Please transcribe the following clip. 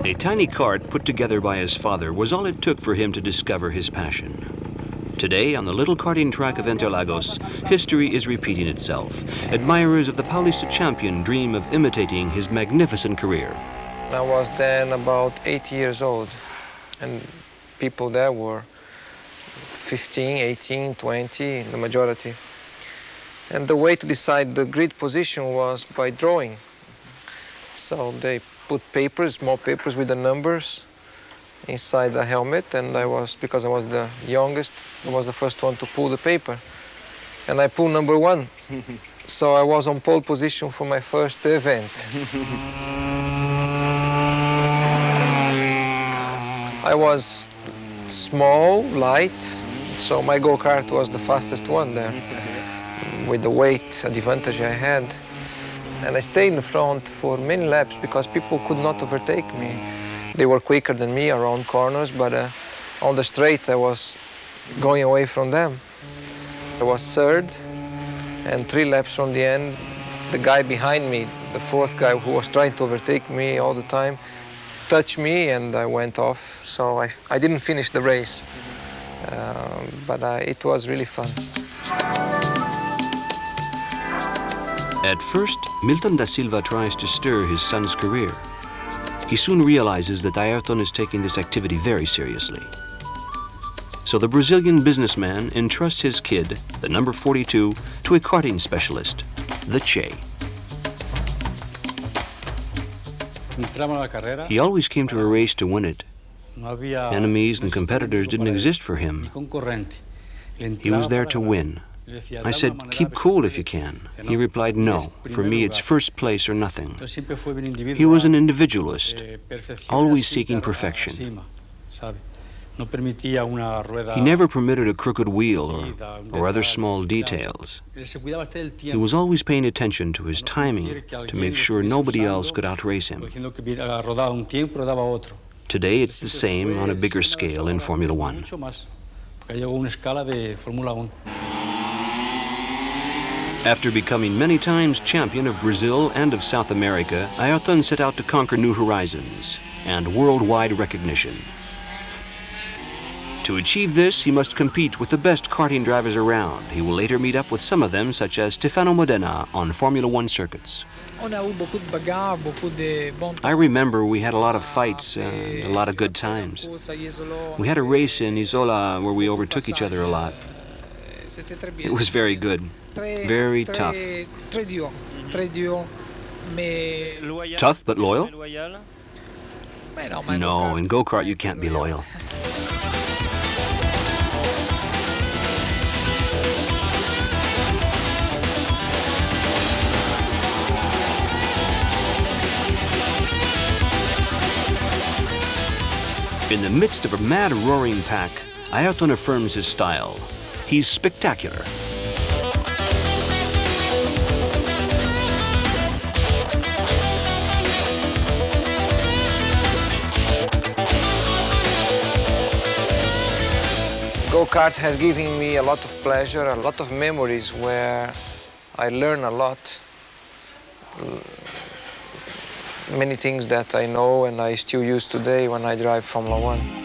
A tiny cart put together by his father was all it took for him to discover his passion. Today, on the little karting track of Interlagos, history is repeating itself. Admirers of the Paulista champion dream of imitating his magnificent career. I was then about 8 years old, and people there were 15, 18, 20, the majority. And the way to decide the grid position was by drawing. So they put papers, small papers with the numbers inside the helmet, and because I was the youngest, I was the first one to pull the paper. And I pulled number 1. So I was on pole position for my first event. I was small, light, so my go-kart was the fastest one there, with the weight advantage I had. And I stayed in the front for many laps because people could not overtake me. They were quicker than me around corners, but on the straight I was going away from them. I was third, and 3 laps from the end, the guy behind me, the fourth guy who was trying to overtake me all the time, touched me and I went off. So I didn't finish the race, but it was really fun. At first, Milton da Silva tries to stir his son's career. He soon realizes that Ayrton is taking this activity very seriously. So the Brazilian businessman entrusts his kid, the number 42, to a karting specialist, the Che. He always came to a race to win it. Enemies and competitors didn't exist for him. He was there to win. I said, "Keep cool if you can." He replied, "No, for me it's first place or nothing." He was an individualist, always seeking perfection. He never permitted a crooked wheel or other small details. He was always paying attention to his timing to make sure nobody else could outrace him. Today it's the same on a bigger scale in Formula One. After becoming many times champion of Brazil and of South America, Ayrton set out to conquer new horizons and worldwide recognition. To achieve this, he must compete with the best karting drivers around. He will later meet up with some of them, such as Stefano Modena, on Formula One circuits. I remember we had a lot of fights, a lot of good times. We had a race in Isola where we overtook each other a lot. It was very good, very tough. Tough but loyal? No, in go-kart you can't be loyal. In the midst of a mad roaring pack, Ayrton affirms his style. He's spectacular. Go-kart has given me a lot of pleasure, a lot of memories where I learn a lot. Many things that I know and I still use today when I drive Formula One.